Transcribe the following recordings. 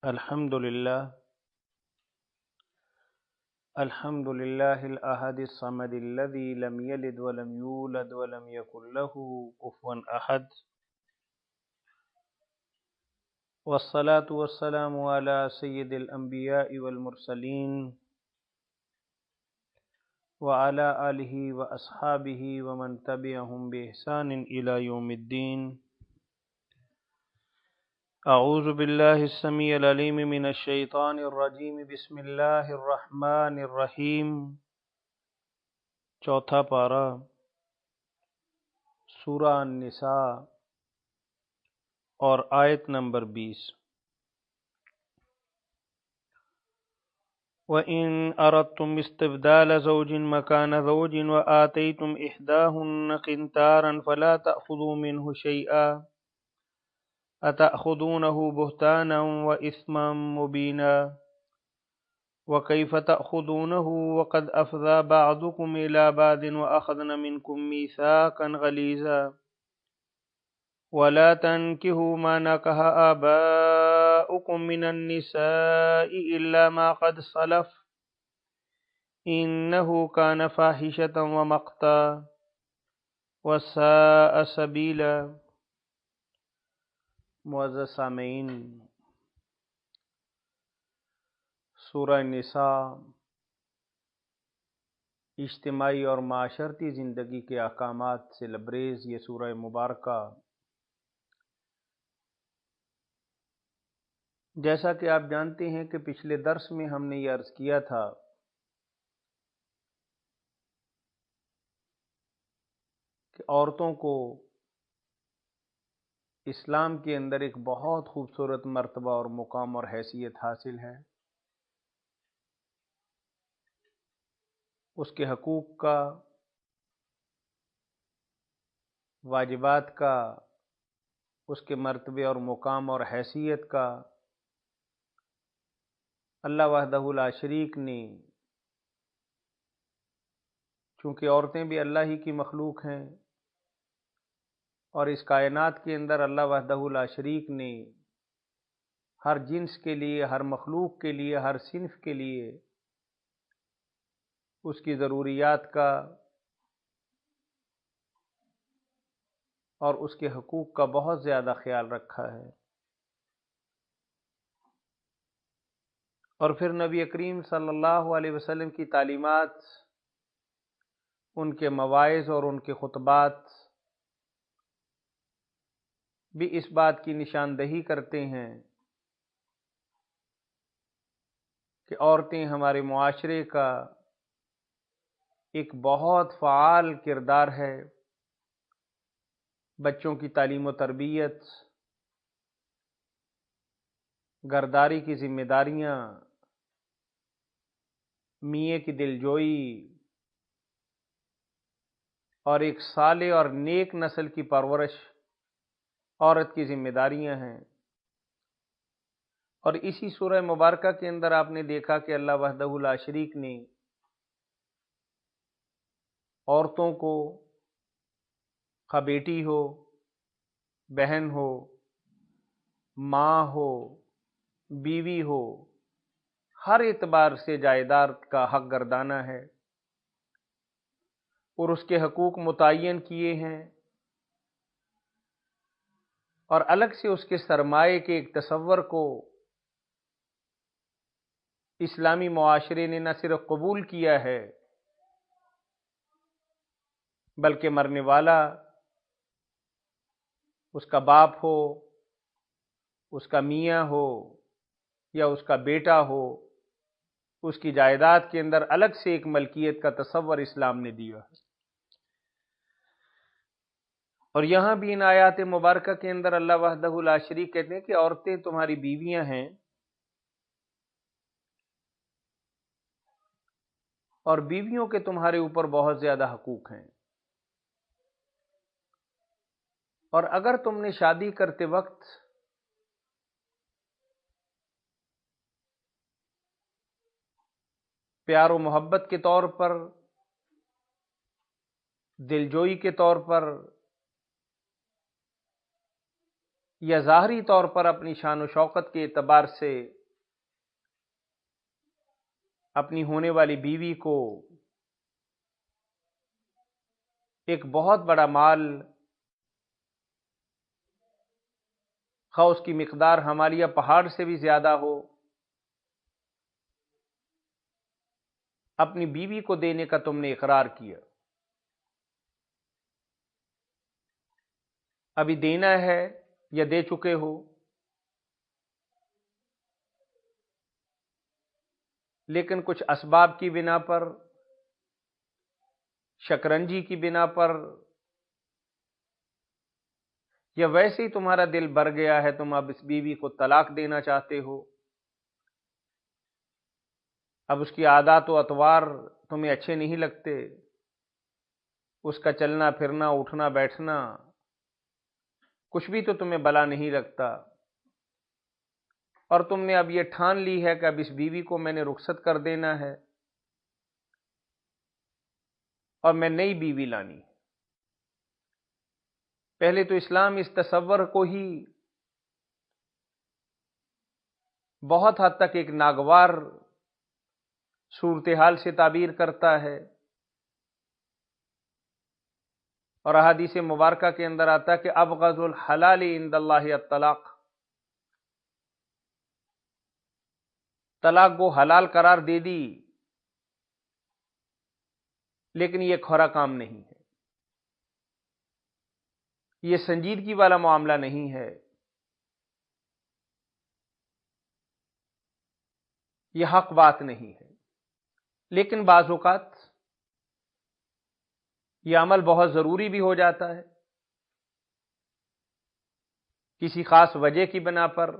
الحمد لله الأحد الصمد الذي لم يلد ولم يولد ولم يكن له كفوا أحد، والصلاة والسلام على سيد الأنبياء والمرسلين وعلى آله وأصحابه ومن تبعهم بإحسان إلى يوم الدين. أعوذ بالله السميع العليم من الشيطان الرجيم. بسم الله الرحمن الرحیم. چوتھا پارہ سورہ النساء اور آیت نمبر 20. وَإِنْ أَرَدْتُمْ اسْتِبْدَالَ زَوْجٍ مَكَانَ زَوْجٍ وَآتَيْتُمْ إِحْدَاهُنَّ قِنْطَارًا فَلَا تَأْخُذُوا مِنْهُ شَيْئًا أَتَأْخُذُونَهُ بُهْتَانًا وَإِثْمًا مُبِينًا وَكَيْفَ تَأْخُذُونَهُ وَقَدْ أَفْضَىٰ بَعْضُكُمْ إِلَىٰ بَعْضٍ وَأَخَذْنَ مِنْكُمْ مِيثَاقًا غَلِيظًا وَلَا تَنكِحُوا مَا نَكَحَ آبَاؤُكُم مِّنَ النِّسَاءِ إِلَّا مَا قَدْ سَلَفَ إِنَّهُ كَانَ فَاحِشَةً وَمَقْتًا وَسَاءَ سَبِيلًا. معزز سامعین، سورہ نساء اجتماعی اور معاشرتی زندگی کے احکامات سے لبریز یہ سورہ مبارکہ، جیسا کہ آپ جانتے ہیں کہ پچھلے درس میں ہم نے یہ عرض کیا تھا کہ عورتوں کو اسلام کے اندر ایک بہت خوبصورت مرتبہ اور مقام اور حیثیت حاصل ہے. اس کے حقوق کا، واجبات کا، اس کے مرتبے اور مقام اور حیثیت کا اللہ وحدہ لا شریک نے، چونکہ عورتیں بھی اللہ ہی کی مخلوق ہیں اور اس کائنات کے اندر اللہ وحدہ لا شریک نے ہر جنس کے لیے، ہر مخلوق کے لیے، ہر صنف کے لیے اس کی ضروریات کا اور اس کے حقوق کا بہت زیادہ خیال رکھا ہے. اور پھر نبی کریم صلی اللہ علیہ وسلم کی تعلیمات، ان کے مواعظ اور ان کے خطبات بھی اس بات کی نشاندہی کرتے ہیں کہ عورتیں ہمارے معاشرے کا ایک بہت فعال کردار ہے. بچوں کی تعلیم و تربیت، گھرداری کی ذمہ داریاں، میاں کی دلجوئی اور ایک صالح اور نیک نسل کی پرورش عورت کی ذمہ داریاں ہیں. اور اسی سورہ مبارکہ کے اندر آپ نے دیکھا کہ اللہ وحدہ لا شریک نے عورتوں کو، خواہ بیٹی ہو، بہن ہو، ماں ہو، بیوی ہو، ہر اعتبار سے جائیداد کا حق گردانا ہے اور اس کے حقوق متعین کیے ہیں، اور الگ سے اس کے سرمایے کے ایک تصور کو اسلامی معاشرے نے نہ صرف قبول کیا ہے بلکہ مرنے والا، اس کا باپ ہو، اس کا میاں ہو یا اس کا بیٹا ہو، اس کی جائیداد کے اندر الگ سے ایک ملکیت کا تصور اسلام نے دیا ہے. اور یہاں بھی ان آیات مبارکہ کے اندر اللہ وحدہ لا شریک کہتے ہیں کہ عورتیں تمہاری بیویاں ہیں اور بیویوں کے تمہارے اوپر بہت زیادہ حقوق ہیں، اور اگر تم نے شادی کرتے وقت پیار و محبت کے طور پر، دلجوئی کے طور پر یا ظاہری طور پر اپنی شان و شوکت کے اعتبار سے اپنی ہونے والی بیوی کو ایک بہت بڑا مال، خواہ اس کی مقدار ہمالیہ پہاڑ سے بھی زیادہ ہو، اپنی بیوی کو دینے کا تم نے اقرار کیا، ابھی دینا ہے یا دے چکے ہو، لیکن کچھ اسباب کی بنا پر، شکنجی کی بنا پر، یا ویسے ہی تمہارا دل بھر گیا ہے، تم اب اس بیوی کو طلاق دینا چاہتے ہو، اب اس کی عادات و اطوار تمہیں اچھے نہیں لگتے، اس کا چلنا پھرنا اٹھنا بیٹھنا کچھ بھی تو تمہیں بلا نہیں لگتا، اور تم نے اب یہ ٹھان لی ہے کہ اب اس بیوی کو میں نے رخصت کر دینا ہے اور میں نئی بیوی لانی۔ پہلے تو اسلام اس تصور کو ہی بہت حد تک ایک ناگوار صورتحال سے تعبیر کرتا ہے، اور احادیث مبارکہ کے اندر آتا ہے کہ ابغض الحلال عند اللہ الطلاق، طلاق کو حلال قرار دے دی، لیکن یہ کھورا کام نہیں ہے، یہ سنجیدگی والا معاملہ نہیں ہے، یہ حق بات نہیں ہے۔ لیکن بعض اوقات یہ عمل بہت ضروری بھی ہو جاتا ہے، کسی خاص وجہ کی بنا پر،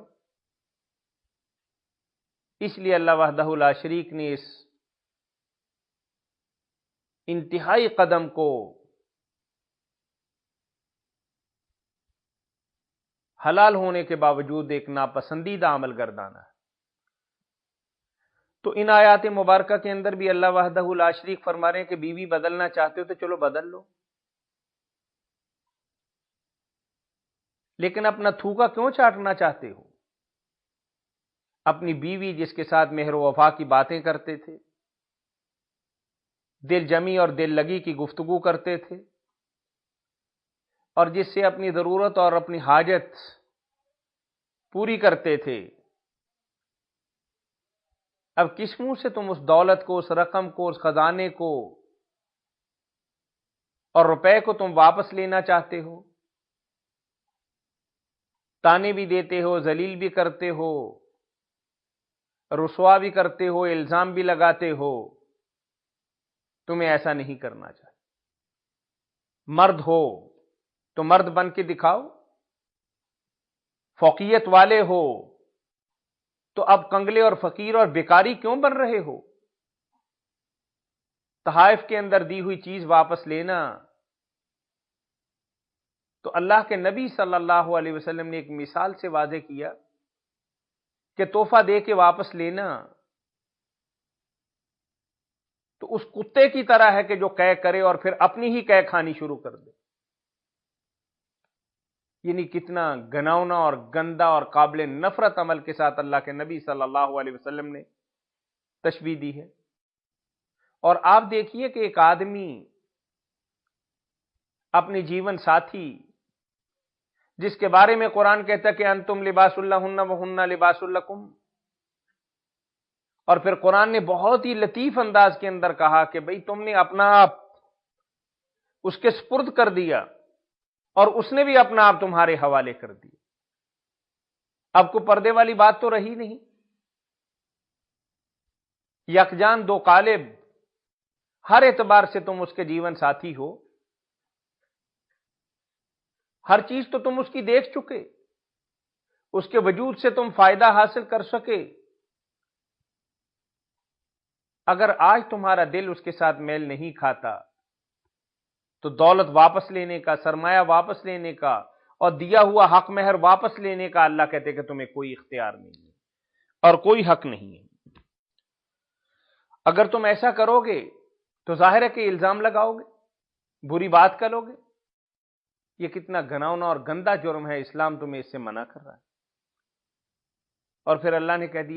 اس لیے اللہ وحدہ لا شریک نے اس انتہائی قدم کو حلال ہونے کے باوجود ایک ناپسندیدہ عمل گردانا ہے۔ تو ان آیات مبارکہ کے اندر بھی اللہ وحدہ لا شریک فرما رہے ہیں کہ بیوی بدلنا چاہتے ہو تو چلو بدل لو، لیکن اپنا تھوکا کیوں چاٹنا چاہتے ہو؟ اپنی بیوی جس کے ساتھ مہر و وفا کی باتیں کرتے تھے، دل جمی اور دل لگی کی گفتگو کرتے تھے، اور جس سے اپنی ضرورت اور اپنی حاجت پوری کرتے تھے، اب کس منہ سے تم اس دولت کو، اس رقم کو، اس خزانے کو اور روپے کو تم واپس لینا چاہتے ہو؟ تانے بھی دیتے ہو، ذلیل بھی کرتے ہو، رسوا بھی کرتے ہو، الزام بھی لگاتے ہو، تمہیں ایسا نہیں کرنا چاہیے۔ مرد ہو تو مرد بن کے دکھاؤ، فوقیت والے ہو تو اب کنگلے اور فقیر اور بیکاری کیوں بن رہے ہو؟ تحائف کے اندر دی ہوئی چیز واپس لینا، تو اللہ کے نبی صلی اللہ علیہ وسلم نے ایک مثال سے واضح کیا کہ تحفہ دے کے واپس لینا تو اس کتے کی طرح ہے کہ جو قے کرے اور پھر اپنی ہی قے کھانی شروع کر دے۔ یعنی کتنا گناونا اور گندا اور قابل نفرت عمل کے ساتھ اللہ کے نبی صلی اللہ علیہ وسلم نے تشبیہ دی ہے۔ اور آپ دیکھیے کہ ایک آدمی اپنی جیون ساتھی، جس کے بارے میں قرآن کہتا ہے کہ انتم لباس لہن وہن لباس لکم، اور پھر قرآن نے بہت ہی لطیف انداز کے اندر کہا کہ بھئی تم نے اپنا آپ اس کے سپرد کر دیا اور اس نے بھی اپنا آپ تمہارے حوالے کر دیا۔ اب کو پردے والی بات تو رہی نہیں، یکجان دو قالب، ہر اعتبار سے تم اس کے جیون ساتھی ہو، ہر چیز تو تم اس کی دیکھ چکے، اس کے وجود سے تم فائدہ حاصل کر سکے، اگر آج تمہارا دل اس کے ساتھ میل نہیں کھاتا تو دولت واپس لینے کا، سرمایہ واپس لینے کا اور دیا ہوا حق مہر واپس لینے کا اللہ کہتے کہ تمہیں کوئی اختیار نہیں ہے اور کوئی حق نہیں ہے۔ اگر تم ایسا کرو گے تو ظاہر ہے کہ الزام لگاؤ گے، بری بات کرو گے، یہ کتنا گھناؤنا اور گندا جرم ہے، اسلام تمہیں اس سے منع کر رہا ہے۔ اور پھر اللہ نے کہہ دیا